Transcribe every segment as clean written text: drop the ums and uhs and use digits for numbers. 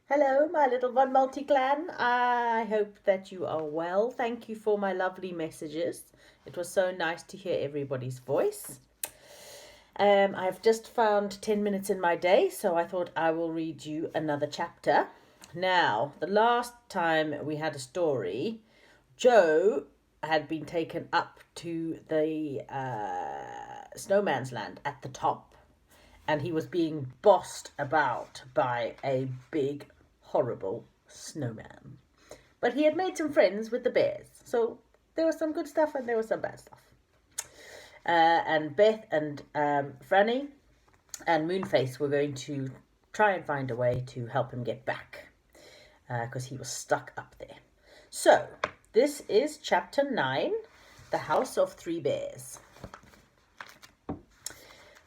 Hello, my little one multi-clan. I hope that you are well. Thank you for my lovely messages. It was so nice to hear everybody's voice. I've just found 10 minutes in my day, so I thought I will read you another chapter. Now, the last time we had a story, Joe had been taken up to the snowman's land at the top, and he was being bossed about by a big, horrible snowman. But he had made some friends with the bears, so there was some good stuff and there was some bad stuff. And Beth and Franny and Moonface were going to try and find a way to help him get back because he was stuck up there. So, this is chapter 9, The House of Three Bears.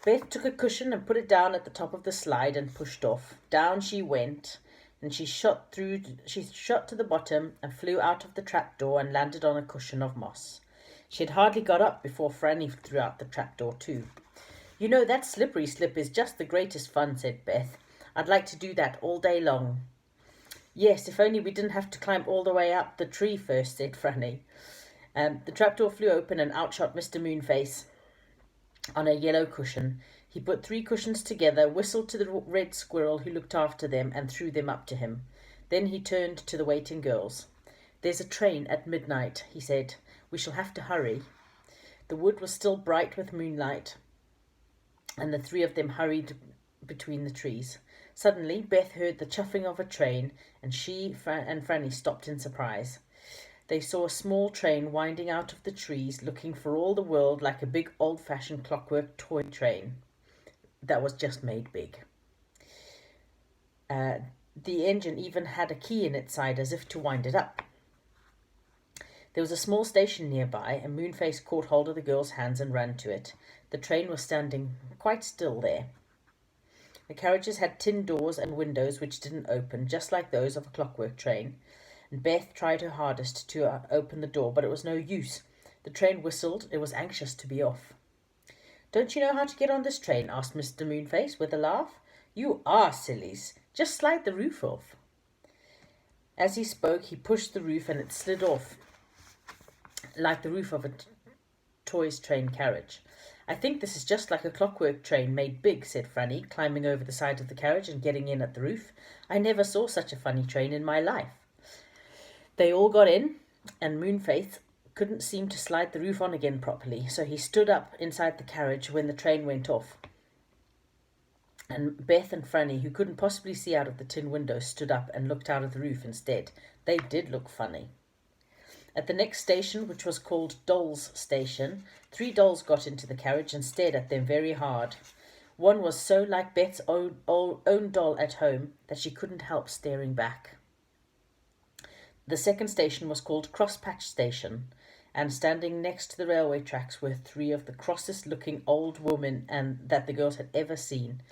Beth took a cushion and put it down at the top of the slide and pushed off. Down she went, and she shot to the bottom and flew out of the trapdoor and landed on a cushion of moss. She had hardly got up before Franny threw out the trapdoor too. "You know, that slippery slip is just the greatest fun," said Beth. "I'd like to do that all day long." "Yes, if only we didn't have to climb all the way up the tree first," said Franny. The trapdoor flew open and out shot Mr. Moonface on a yellow cushion. He put 3 cushions together, whistled to the red squirrel who looked after them, and threw them up to him. Then he turned to the waiting girls. "There's a train at midnight," he said. "We shall have to hurry." The wood was still bright with moonlight, and the 3 of them hurried between the trees. Suddenly, Beth heard the chuffing of a train, and she and Franny stopped in surprise. They saw a small train winding out of the trees, looking for all the world like a big old-fashioned clockwork toy train that was just made big. The engine even had a key in its side as if to wind it up. There was a small station nearby, and Moonface caught hold of the girl's hands and ran to it. The train was standing quite still there. The carriages had tin doors and windows which didn't open, just like those of a clockwork train, and Beth tried her hardest to open the door, but it was no use. The train whistled. It was anxious to be off. "Don't you know how to get on this train?" asked Mr. Moonface with a laugh. "You are sillies. Just slide the roof off." As he spoke, he pushed the roof and it slid off like the roof of a toy's train carriage. "I think this is just like a clockwork train made big," said Franny, climbing over the side of the carriage and getting in at the roof. "I never saw such a funny train in my life." They all got in, and Moonface couldn't seem to slide the roof on again properly, so he stood up inside the carriage when the train went off. And Beth and Franny, who couldn't possibly see out of the tin window, stood up and looked out of the roof instead. They did look funny. At the next station, which was called Doll's Station, 3 dolls got into the carriage and stared at them very hard. One was so like Beth's own doll at home that she couldn't help staring back. The second station was called Crosspatch Station, and standing next to the railway tracks were 3 of the crossest-looking old women that the girls had ever seen.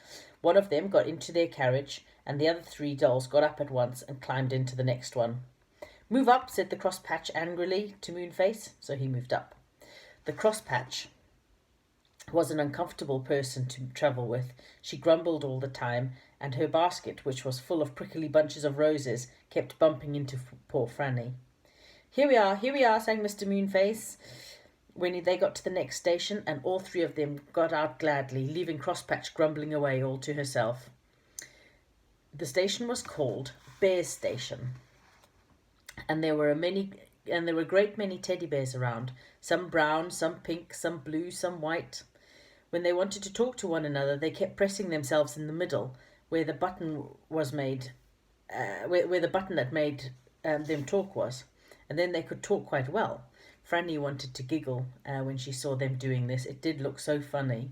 One of them got into their carriage, and the other 3 dolls got up at once and climbed into the next one. "Move up," said the Crosspatch angrily to Moonface, so he moved up. The Crosspatch was an uncomfortable person to travel with. She grumbled all the time, and her basket, which was full of prickly bunches of roses, kept bumping into poor Franny. Here we are," sang Mr. Moonface when they got to the next station, and all 3 of them got out gladly, leaving Crosspatch grumbling away all to herself. The station was called Bear's Station, and there were a great many teddy bears around, some brown, some pink, some blue, some white. When they wanted to talk to one another, they kept pressing themselves in the middle, where the button was made, where the button that made them talk was, and then they could talk quite well. Franny wanted to giggle when she saw them doing this. It did look so funny.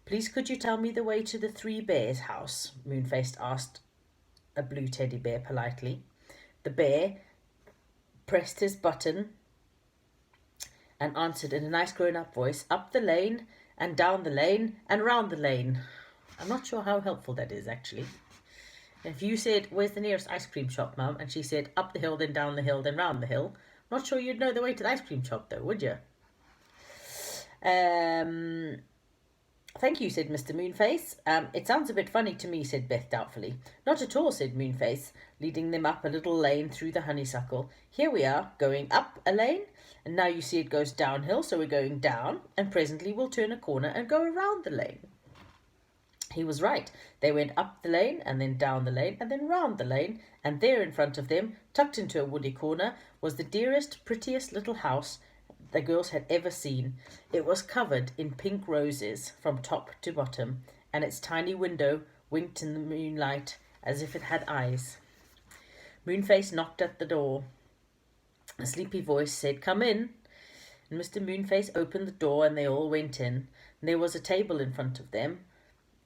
"Please, could you tell me the way to the 3 bears' house?" Moonface asked a blue teddy bear politely. The bear pressed his button and answered in a nice grown-up voice, "Up the lane and down the lane and round the lane." I'm not sure how helpful that is, actually. If you said, "Where's the nearest ice cream shop, Mum?" and she said, "Up the hill, then down the hill, then round the hill," I'm not sure you'd know the way to the ice cream shop, though, would you? "Thank you," said Mr. Moonface. It sounds a bit funny to me," said Beth doubtfully. "Not at all," said Moonface, leading them up a little lane through the honeysuckle. "Here we are, going up a lane, and now you see it goes downhill, so we're going down, and presently we'll turn a corner and go around the lane." He was right. They went up the lane, and then down the lane, and then round the lane, and there in front of them, tucked into a woody corner, was the dearest, prettiest little house the girls had ever seen. It was covered in pink roses from top to bottom, and its tiny window winked in the moonlight as if it had eyes. Moonface knocked at the door. A sleepy voice said, "Come in." And Mr. Moonface opened the door, and they all went in. And there was a table in front of them,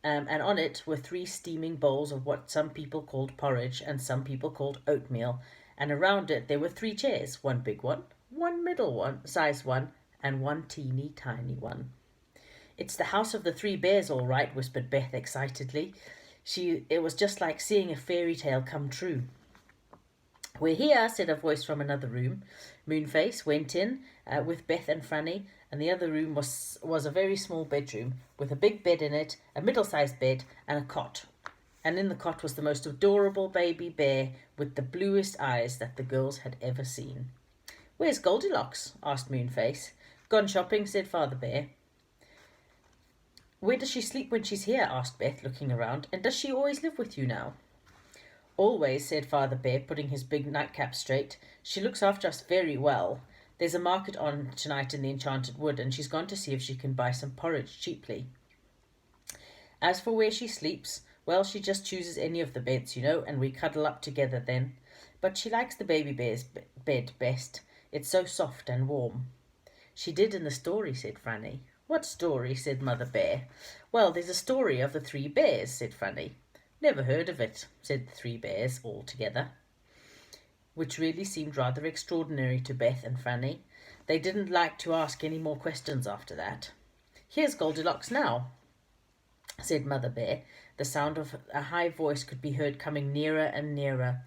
and on it were 3 steaming bowls of what some people called porridge and some people called oatmeal, and around it there were 3 chairs, 1 big one, 1 middle one, size one, and 1 teeny tiny one. "It's the house of the 3 bears, all right," whispered Beth excitedly. It was just like seeing a fairy tale come true. "We're here," said a voice from another room. Moonface went in with Beth and Franny, and the other room was a very small bedroom with a big bed in it, a middle-sized bed, and a cot. And in the cot was the most adorable baby bear with the bluest eyes that the girls had ever seen. "Where's Goldilocks?" asked Moonface. "Gone shopping," said Father Bear. "Where does she sleep when she's here?" asked Beth, looking around. "And does she always live with you now?" "Always," said Father Bear, putting his big nightcap straight. "She looks after us very well. There's a market on tonight in the Enchanted Wood, and she's gone to see if she can buy some porridge cheaply. As for where she sleeps, well, she just chooses any of the beds, you know, and we cuddle up together then. But she likes the baby bear's bed best. It's so soft and warm." "She did in the story," said Franny. "What story?" said Mother Bear. "Well, there's a story of the 3 bears," said Franny. "Never heard of it," said the 3 bears all together, which really seemed rather extraordinary to Beth and Franny. They didn't like to ask any more questions after that. "Here's Goldilocks now," said Mother Bear. The sound of a high voice could be heard coming nearer and nearer.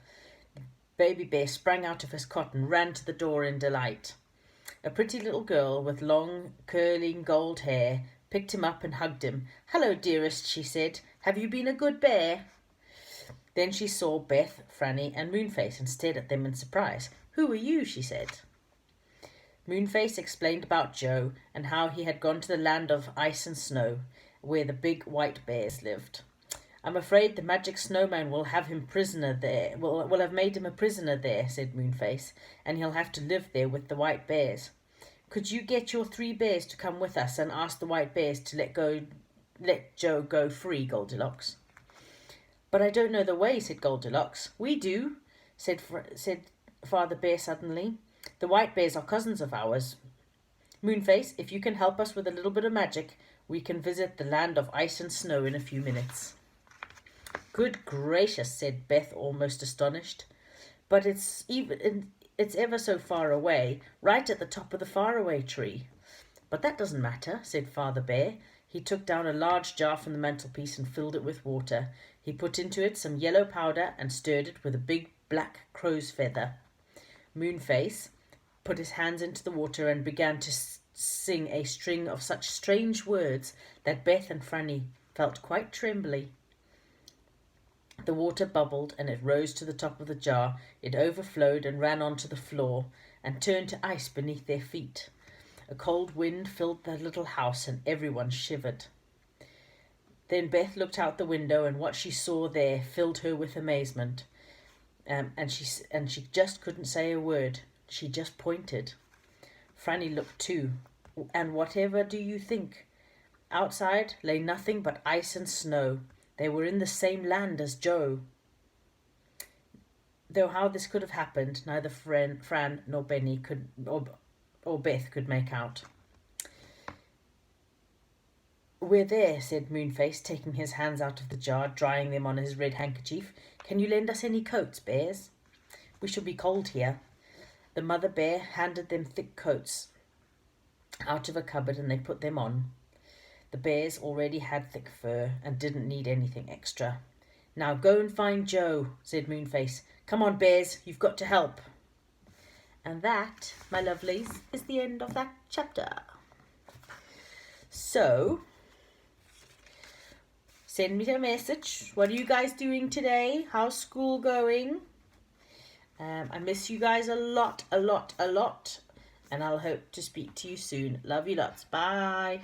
Baby Bear sprang out of his cot and ran to the door in delight. A pretty little girl with long, curling gold hair picked him up and hugged him. "Hello, dearest," she said. "Have you been a good bear?" Then she saw Beth, Franny, and Moonface and stared at them in surprise. "Who are you?" she said. Moonface explained about Joe and how he had gone to the land of ice and snow, where the big white bears lived. "I'm afraid the magic snowman will have him prisoner there. Will have made him a prisoner there," said Moonface, "and he'll have to live there with the white bears. Could you get your 3 bears to come with us and ask the white bears to let Joe go free, Goldilocks?" "But I don't know the way," said Goldilocks. "We do," said Father Bear suddenly. "The white bears are cousins of ours. Moonface, if you can help us with a little bit of magic, we can visit the land of ice and snow in a few minutes." "Good gracious," said Beth, almost astonished. "But it's ever so far away, right at the top of the faraway tree." "But that doesn't matter," said Father Bear. He took down a large jar from the mantelpiece and filled it with water. He put into it some yellow powder and stirred it with a big black crow's feather. Moonface put his hands into the water and began to sing a string of such strange words that Beth and Franny felt quite trembly. The water bubbled and it rose to the top of the jar. It overflowed and ran onto the floor and turned to ice beneath their feet. A cold wind filled the little house and everyone shivered. Then Beth looked out the window, and what she saw there filled her with amazement. And she just couldn't say a word. She just pointed. Franny looked too. And whatever do you think? Outside lay nothing but ice and snow. They were in the same land as Joe. Though how this could have happened, neither Fran nor Benny could, or Beth could make out. "We're there," said Moonface, taking his hands out of the jar, drying them on his red handkerchief. "Can you lend us any coats, bears? We shall be cold here." The mother bear handed them thick coats out of a cupboard, and they put them on. The bears already had thick fur and didn't need anything extra. "Now go and find Joe," said Moonface. "Come on, bears, you've got to help." And that, my lovelies, is the end of that chapter. So, Send me a message. What are you guys doing today? How's school going? I miss you guys a lot, a lot, a lot. And I'll hope to speak to you soon. Love you lots. Bye.